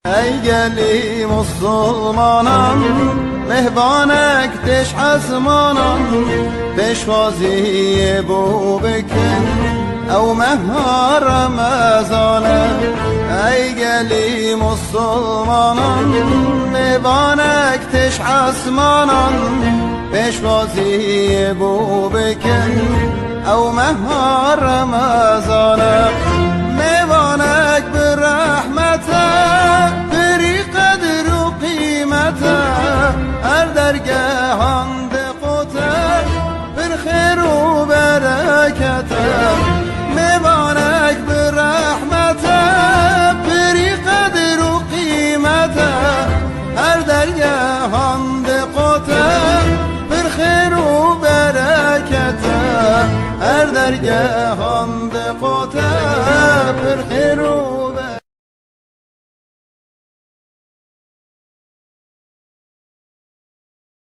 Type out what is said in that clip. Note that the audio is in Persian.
ای گلی مسلمانان مهبانک دش حزمانان پشوازی بو بکن او مهما رمضانه ای گلی مسلمانان مهبانک دش حزمانان پشوازی بو بکن او مهما رمضانه مهبانک برحمته بری قدر و قیمته هر درگاهان دقوته بر خیر و برکته مهبانک برحمته بری قدر و قیمته هر درگاهان دقوته بر خیر و برکته هر درگاهان دقوته بر خیر و